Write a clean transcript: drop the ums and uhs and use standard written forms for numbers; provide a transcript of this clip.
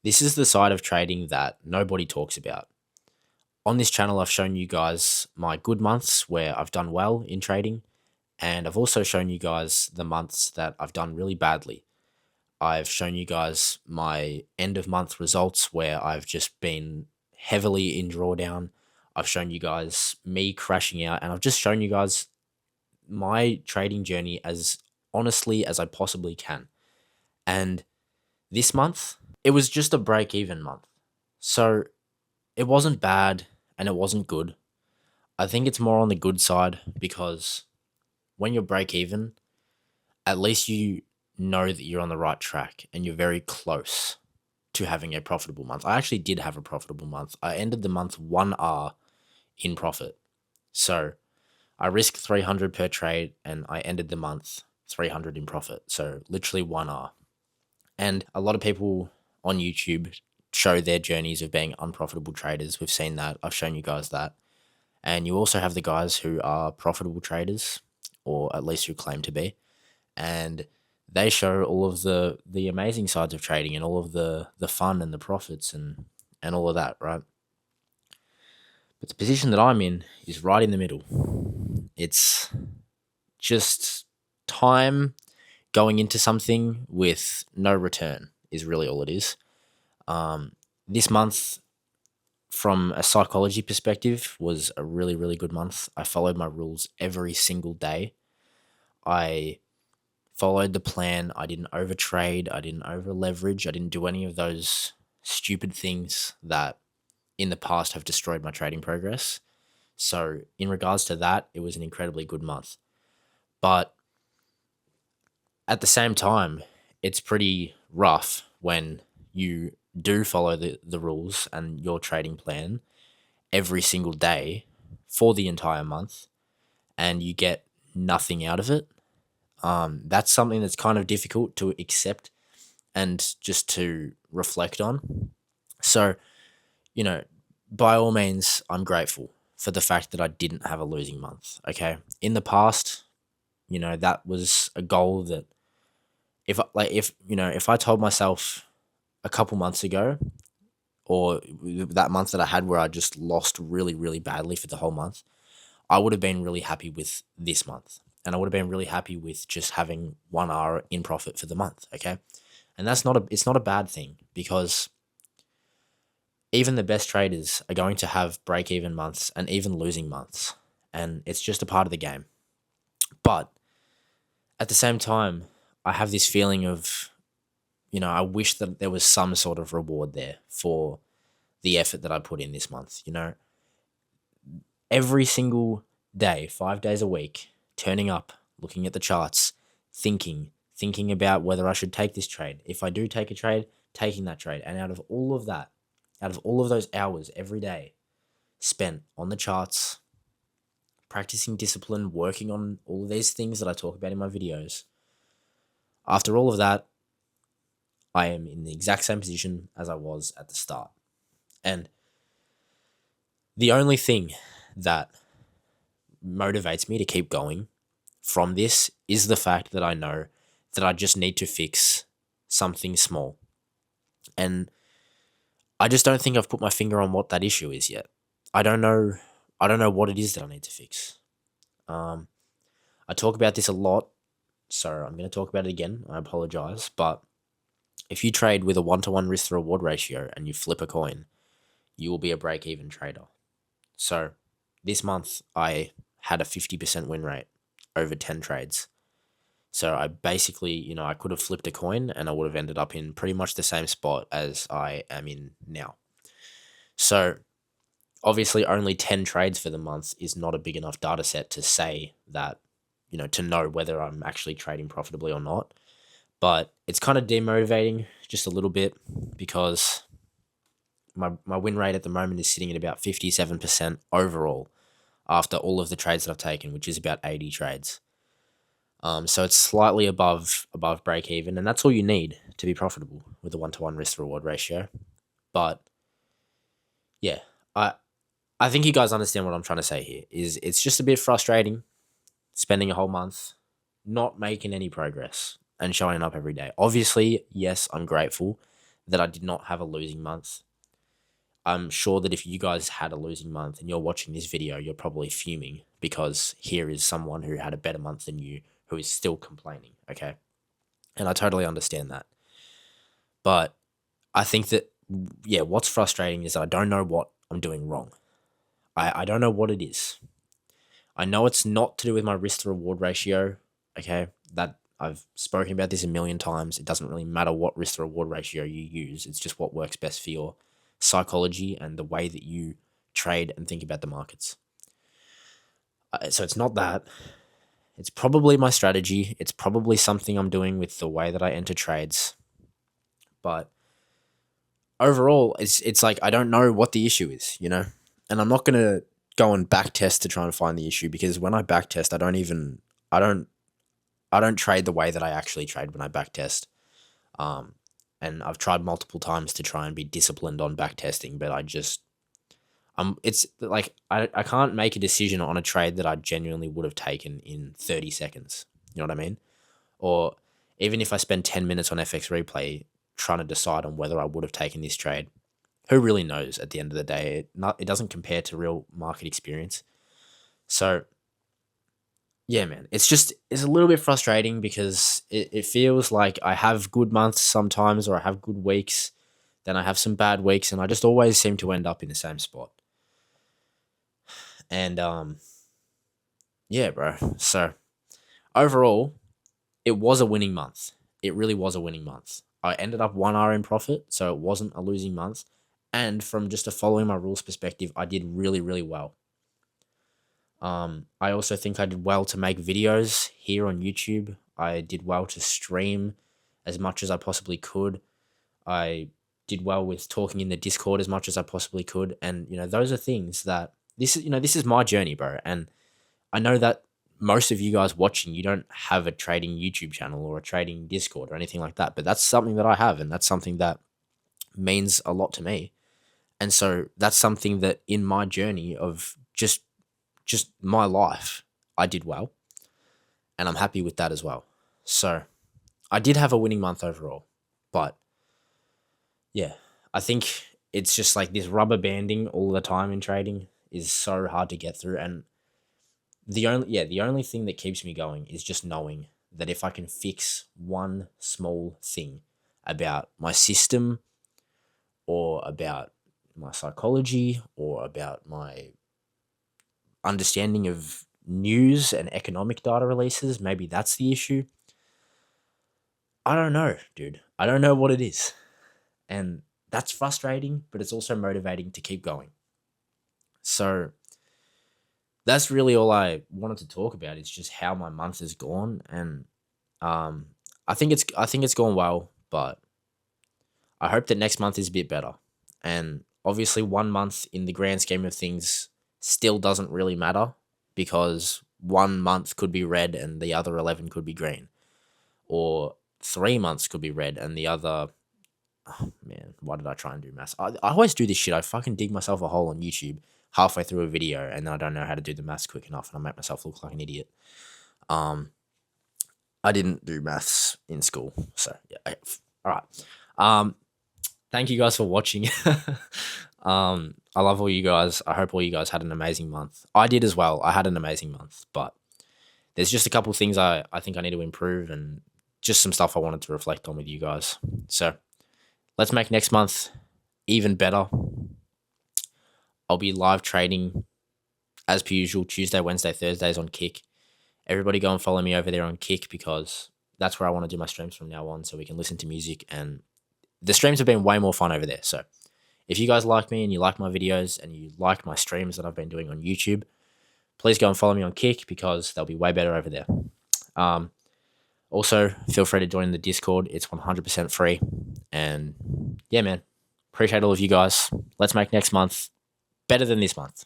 This is the side of trading that nobody talks about. On this channel, I've shown you guys my good months where I've done well in trading, and I've also shown you guys the months that I've done really badly. I've shown you guys my end of month results where I've just been heavily in drawdown. I've shown you guys me crashing out, and I've just shown you guys my trading journey as honestly as I possibly can. And this month, it was just a break even month. So it wasn't bad and it wasn't good. I think it's more on the good side because when you're break even, at least you know that you're on the right track and you're very close to having a profitable month. I actually did have a profitable month. I ended the month 1R in profit. So I risked 300 per trade and I ended the month 300 in profit. So literally 1R. And a lot of people on YouTube show their journeys of being unprofitable traders. We've seen that. I've shown you guys that. And you also have the guys who are profitable traders, or at least who claim to be. And they show all of the amazing sides of trading and all of the fun and the profits and all of that, right? But the position that I'm in is right in the middle. It's just time going into something with no return is really all it is. This month, from a psychology perspective, was a really, really good month. I followed my rules every single day. I followed the plan. I didn't overtrade. I didn't over leverage. I didn't do any of those stupid things that in the past have destroyed my trading progress. So in regards to that, it was an incredibly good month. But at the same time, it's pretty rough when you do follow the rules and your trading plan every single day for the entire month and you get nothing out of it. That's something that's kind of difficult to accept and just to reflect on. So, by all means, I'm grateful for the fact that I didn't have a losing month. Okay. In the past, that was a goal that if I told myself a couple months ago, or that month that I had where I just lost really, really badly for the whole month, I would have been really happy with this month. And I would have been really happy with just having 1 hour in profit for the month. Okay. And it's not a bad thing because even the best traders are going to have break even months and even losing months. And it's just a part of the game. But at the same time, I have this feeling of, I wish that there was some sort of reward there for the effort that I put in this month. Every single day, 5 days a week, turning up, looking at the charts, thinking about whether I should take this trade. If I do take a trade, taking that trade. And out of all of those hours every day spent on the charts, practicing discipline, working on all of these things that I talk about in my videos, after all of that, I am in the exact same position as I was at the start. And the only thing that motivates me to keep going from this is the fact that I know that I just need to fix something small. And I just don't think I've put my finger on what that issue is yet. I don't know what it is that I need to fix. I talk about this a lot, so I'm going to talk about it again. I apologize, but if you trade with a 1-to-1 risk to reward ratio and you flip a coin, you will be a break-even trader. So this month I had a 50% win rate over 10 trades. So I basically, I could have flipped a coin and I would have ended up in pretty much the same spot as I am in now. So obviously only 10 trades for the month is not a big enough data set to say that, to know whether I'm actually trading profitably or not. But it's kind of demotivating just a little bit because my win rate at the moment is sitting at about 57% overall after all of the trades that I've taken, which is about 80 trades. So it's slightly above break even, and that's all you need to be profitable with a 1-to-1 risk to reward ratio. But yeah, I think you guys understand what I'm trying to say here. It's just a bit frustrating spending a whole month not making any progress and showing up every day. Obviously, yes, I'm grateful that I did not have a losing month. I'm sure that if you guys had a losing month and you're watching this video, you're probably fuming because here is someone who had a better month than you who is still complaining, okay? And I totally understand that. But I think that, yeah, what's frustrating is I don't know what I'm doing wrong. I don't know what it is. I know it's not to do with my risk to reward ratio, okay? That I've spoken about this a million times. It doesn't really matter what risk to reward ratio you use. It's just what works best for your psychology and the way that you trade and think about the markets. So it's not that. It's probably my strategy. It's probably something I'm doing with the way that I enter trades. But overall, it's like I don't know what the issue is, you know? And I'm not going to go and back test to try and find the issue, because when I back test, I don't trade the way that I actually trade when I back test. And I've tried multiple times to try and be disciplined on back testing, but it's like I can't make a decision on a trade that I genuinely would have taken in 30 seconds. You know what I mean? Or even if I spend 10 minutes on FX replay trying to decide on whether I would have taken this trade, who really knows at the end of the day? It doesn't compare to real market experience. So yeah, man, it's a little bit frustrating because it feels like I have good months sometimes, or I have good weeks, then I have some bad weeks, and I just always seem to end up in the same spot. And yeah, bro. So overall, it was a winning month. It really was a winning month. I ended up 1R in profit, so it wasn't a losing month. And from just a following my rules perspective, I did really, really well. I also think I did well to make videos here on YouTube. I did well to stream as much as I possibly could. I did well with talking in the Discord as much as I possibly could. And, those are things that this is my journey, bro. And I know that most of you guys watching, you don't have a trading YouTube channel or a trading Discord or anything like that, but that's something that I have, and that's something that means a lot to me. And so that's something that in my journey of just my life, I did well, and I'm happy with that as well. So I did have a winning month overall, but yeah, I think it's just like this rubber banding all the time in trading is so hard to get through. And the only thing that keeps me going is just knowing that if I can fix one small thing about my system, or about my psychology, or about my understanding of news and economic data releases, maybe that's the issue. I don't know, dude. I don't know what it is. And that's frustrating, but it's also motivating to keep going. So that's really all I wanted to talk about, is just how my month has gone. And I think it's gone well, but I hope that next month is a bit better. And obviously 1 month in the grand scheme of things still doesn't really matter, because 1 month could be red and the other 11 could be green. Or 3 months could be red and the other... Oh, man, why did I try and do maths? I always do this shit. I fucking dig myself a hole on YouTube halfway through a video, and then I don't know how to do the maths quick enough, and I make myself look like an idiot. I didn't do maths in school, so yeah. All right. Thank you guys for watching. I love all you guys. I hope all you guys had an amazing month. I did as well. I had an amazing month, but there's just a couple things I think I need to improve, and just some stuff I wanted to reflect on with you guys. So let's make next month even better. I'll be live trading as per usual, Tuesday, Wednesday, Thursdays on Kick. Everybody go and follow me over there on Kick, because that's where I want to do my streams from now on, so we can listen to music. And the streams have been way more fun over there. So if you guys like me and you like my videos and you like my streams that I've been doing on YouTube, please go and follow me on Kick, because they'll be way better over there. Also, feel free to join the Discord. It's 100% free. And yeah, man, appreciate all of you guys. Let's make next month better than this month.